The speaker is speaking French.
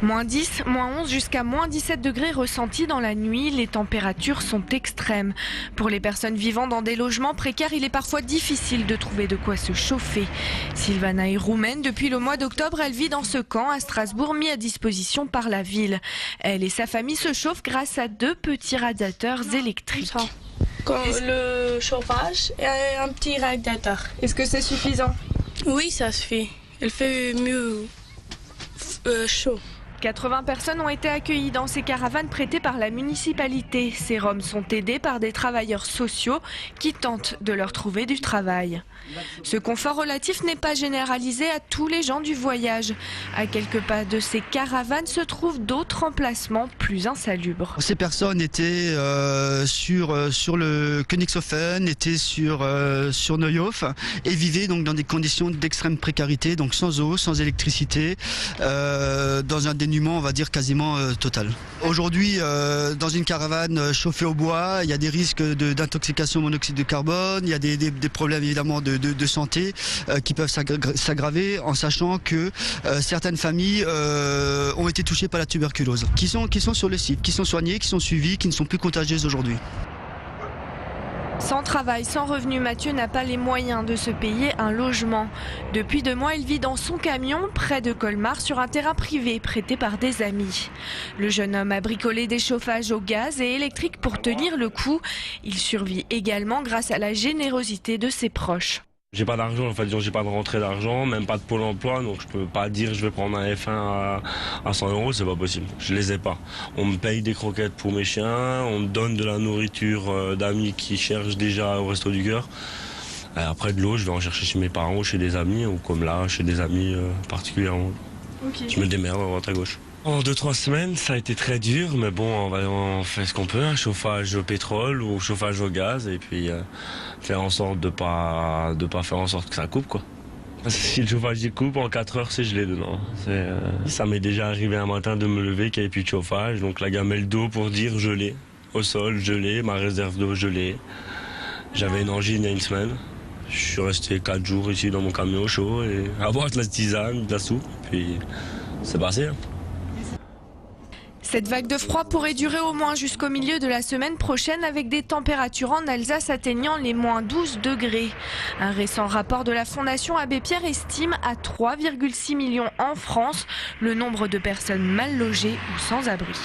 -10, -11 jusqu'à -17 degrés ressentis dans la nuit. Les températures sont extrêmes. Pour les personnes vivant dans des logements précaires, il est parfois difficile de trouver de quoi se chauffer. Sylvana est roumaine. Depuis le mois d'octobre, elle vit dans ce camp à Strasbourg, mis à disposition par la ville. Elle et sa famille se chauffent grâce à 2 petits radiateurs électriques. Comme le chauffage et un petit radiateur. Est-ce que c'est suffisant? Oui, ça suffit. Il fait mieux chaud. 80 personnes ont été accueillies dans ces caravanes prêtées par la municipalité. Ces Roms sont aidés par des travailleurs sociaux qui tentent de leur trouver du travail. Ce confort relatif n'est pas généralisé à tous les gens du voyage. À quelques pas de ces caravanes se trouvent d'autres emplacements plus insalubres. Ces personnes étaient sur le Königshofen, étaient sur Neuhof et vivaient donc dans des conditions d'extrême précarité, donc sans eau, sans électricité, dans un dénuement, on va dire, quasiment total. Aujourd'hui, dans une caravane chauffée au bois, il y a des risques d'intoxication au monoxyde de carbone, il y a des problèmes évidemment de santé qui peuvent s'aggraver, en sachant que certaines familles ont été touchées par la tuberculose, qui sont sur le site, qui sont soignées, qui sont suivies, qui ne sont plus contagieuses aujourd'hui. Sans travail, sans revenu, Mathieu n'a pas les moyens de se payer un logement. Depuis 2 mois, il vit dans son camion près de Colmar sur un terrain privé prêté par des amis. Le jeune homme a bricolé des chauffages au gaz et électrique pour tenir le coup. Il survit également grâce à la générosité de ses proches. J'ai pas d'argent, en fait, j'ai pas de rentrée d'argent, même pas de pôle emploi, donc je peux pas dire je vais prendre un F1 à 100 €, c'est pas possible. Je les ai pas. On me paye des croquettes pour mes chiens, on me donne de la nourriture d'amis qui cherchent déjà au Resto du Cœur. Et après de l'eau, je vais en chercher chez mes parents ou chez des amis, ou comme là, chez des amis particulièrement. Okay. Je me démerde à droite à gauche. En 2-3 semaines, ça a été très dur, mais bon, on fait ce qu'on peut, un chauffage au pétrole ou chauffage au gaz, et puis faire en sorte de pas faire en sorte que ça coupe, quoi. Parce que si le chauffage il coupe, en 4 heures, c'est gelé dedans. Ça m'est déjà arrivé un matin de me lever qu'il n'y avait plus de chauffage, donc la gamelle d'eau pour dire gelé, au sol gelé, ma réserve d'eau gelée. J'avais une angine il y a 1 semaine. Je suis resté 4 jours ici dans mon camion chaud et à boire de la tisane, de la soupe, puis c'est passé. Hein. Cette vague de froid pourrait durer au moins jusqu'au milieu de la semaine prochaine avec des températures en Alsace atteignant les -12 degrés. Un récent rapport de la Fondation Abbé Pierre estime à 3,6 millions en France le nombre de personnes mal logées ou sans abri.